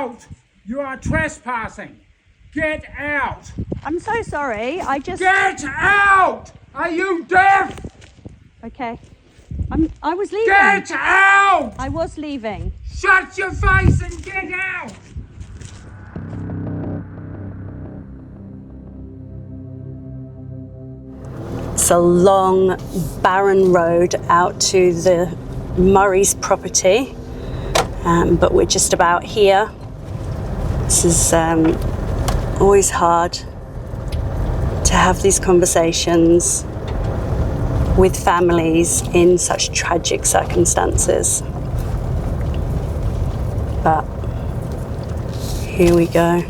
out! You are trespassing! Get out! I'm so sorry, I just... Get out! Are you deaf? Okay. I was leaving. Get out! I was leaving. Shut your face and get out! It's a long, barren road out to the Murray's property, but we're just about here. This is always hard to have these conversations with families in such tragic circumstances. But here we go.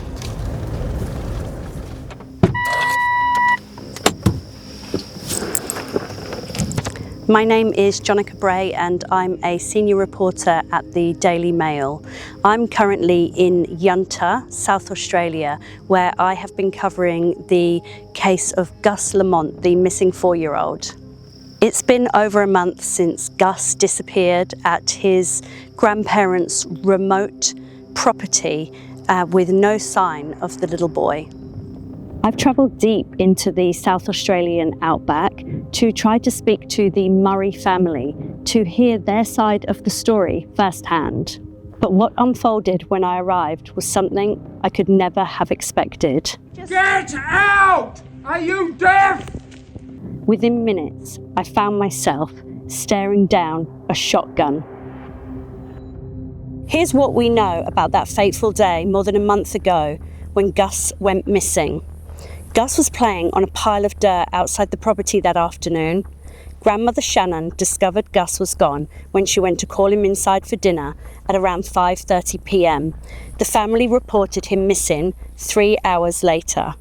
My name is Jonica Bray and I'm a senior reporter at the Daily Mail. I'm currently in Yunta, South Australia, where I have been covering the case of Gus Lamont, the missing 4-year-old. It's been over a month since Gus disappeared at his grandparents' remote property with no sign of the little boy. I've travelled deep into the South Australian Outback to try to speak to the Murray family to hear their side of the story firsthand. But what unfolded when I arrived was something I could never have expected. Get out! Are you deaf? Within minutes, I found myself staring down a shotgun. Here's what we know about that fateful day more than a month ago when Gus went missing. Gus was playing on a pile of dirt outside the property that afternoon. Grandmother Shannon discovered Gus was gone when she went to call him inside for dinner at around 5:30 p.m. The family reported him missing 3 hours later.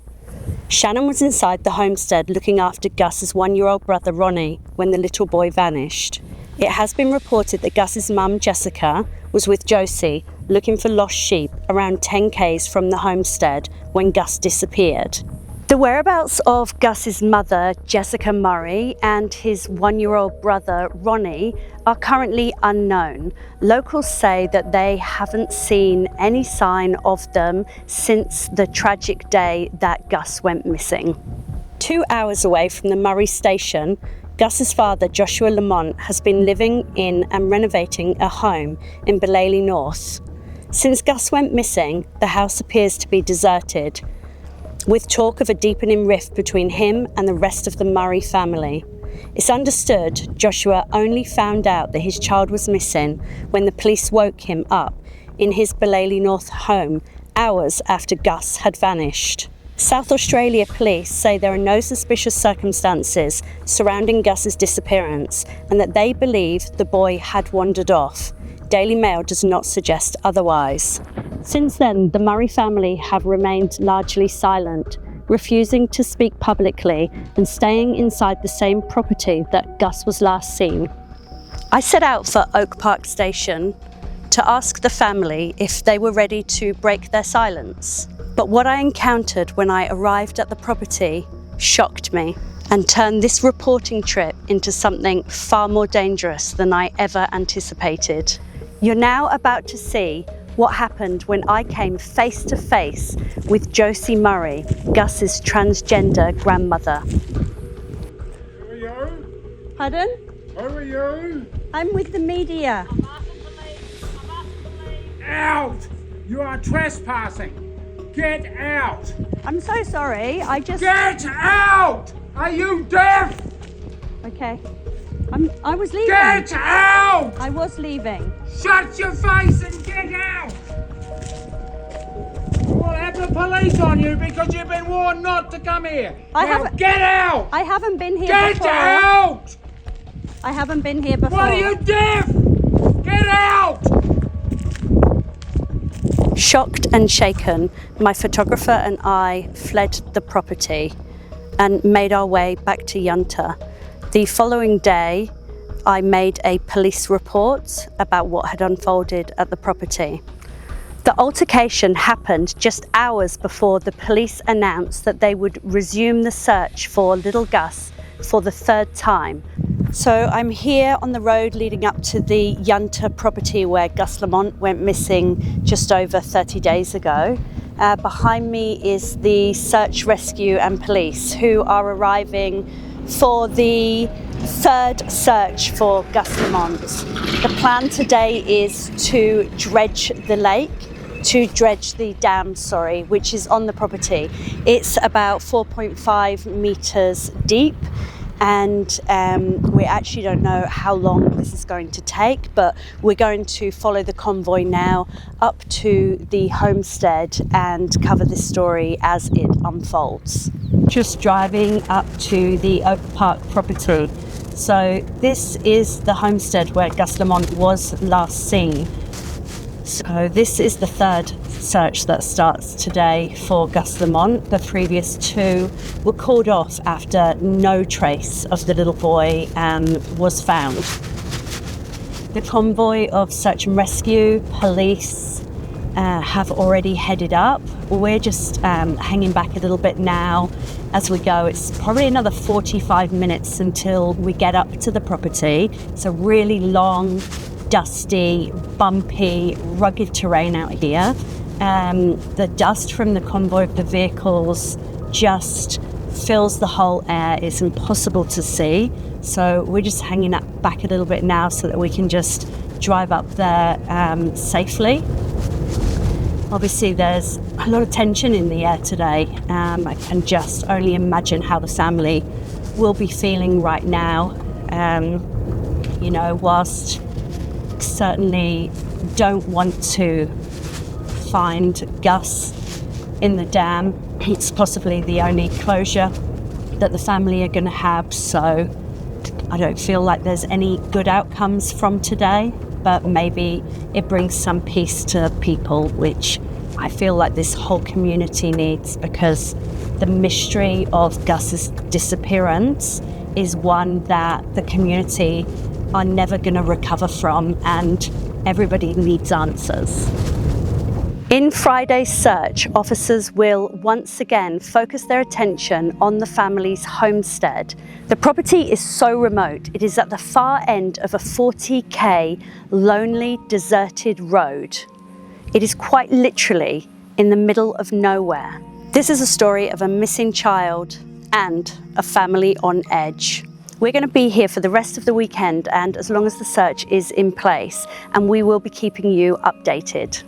Shannon was inside the homestead looking after Gus's 1-year-old brother Ronnie when the little boy vanished. It has been reported that Gus's mum Jessica was with Josie looking for lost sheep around 10 k's from the homestead when Gus disappeared. The whereabouts of Gus's mother, Jessica Murray, and his 1-year-old brother, Ronnie, are currently unknown. Locals say that they haven't seen any sign of them since the tragic day that Gus went missing. 2 hours away from the Murray station, Gus's father, Joshua Lamont, has been living in and renovating a home in Bellesley North. Since Gus went missing, the house appears to be deserted, with talk of a deepening rift between him and the rest of the Murray family. It's understood Joshua only found out that his child was missing when the police woke him up in his Bellesley North home hours after Gus had vanished. South Australia police say there are no suspicious circumstances surrounding Gus's disappearance and that they believe the boy had wandered off. Daily Mail does not suggest otherwise. Since then, the Murray family have remained largely silent, refusing to speak publicly and staying inside the same property that Gus was last seen. I set out for Oak Park Station to ask the family if they were ready to break their silence. But what I encountered when I arrived at the property shocked me and turned this reporting trip into something far more dangerous than I ever anticipated. You're now about to see what happened when I came face to face with Josie Murray, Gus's transgender grandmother. Who are you? Pardon? Who are you? I'm with the media. I'm after police. I'm after police. Out! You are trespassing! Get out! I'm so sorry, I just... Get out! Are you deaf? Okay. I was leaving. Get out! I was leaving. Shut your face and get out! We'll have the police on you because you've been warned not to come here. Get out! I haven't been here Get before. out! I haven't been here before. What are you deaf? Get out! Shocked and shaken, my photographer and I fled the property and made our way back to Yunta. The following day, I made a police report about what had unfolded at the property. The altercation happened just hours before the police announced that they would resume the search for little Gus for the 3rd time. So I'm here on the road leading up to the Yunta property where Gus Lamont went missing just over 30 days ago. Behind me is the search, rescue and police who are arriving for the third search for Gus Lamont. The plan today is to dredge the dam, which is on the property. It's about 4.5 meters deep, and we actually don't know how long this is going to take, but we're going to follow the convoy now up to the homestead and cover this story as it unfolds. Just driving up to the Oak Park property. So this is the homestead where Gus Lamont was last seen. So this is the third search that starts today for Gus Lamont. The previous two were called off after no trace of the little boy was found. The convoy of search and rescue, police have already headed up. We're just hanging back a little bit now as we go. It's probably another 45 minutes until we get up to the property. It's a really long, dusty, bumpy, rugged terrain out here. The dust from the convoy of the vehicles just fills the whole air. It's impossible to see. So we're just hanging back a little bit now so that we can just drive up there safely. Obviously there's a lot of tension in the air today. I can just only imagine how the family will be feeling right now. Whilst certainly don't want to find Gus in the dam. It's possibly the only closure that the family are going to have, so I don't feel like there's any good outcomes from today, but maybe it brings some peace to people, which I feel like this whole community needs, because the mystery of Gus's disappearance is one that the community are never going to recover from, and everybody needs answers. In Friday's search, officers will once again focus their attention on the family's homestead. The property is so remote, it is at the far end of a 40k lonely, deserted road. It is quite literally in the middle of nowhere. This is a story of a missing child and a family on edge. We're going to be here for the rest of the weekend and as long as the search is in place, and we will be keeping you updated.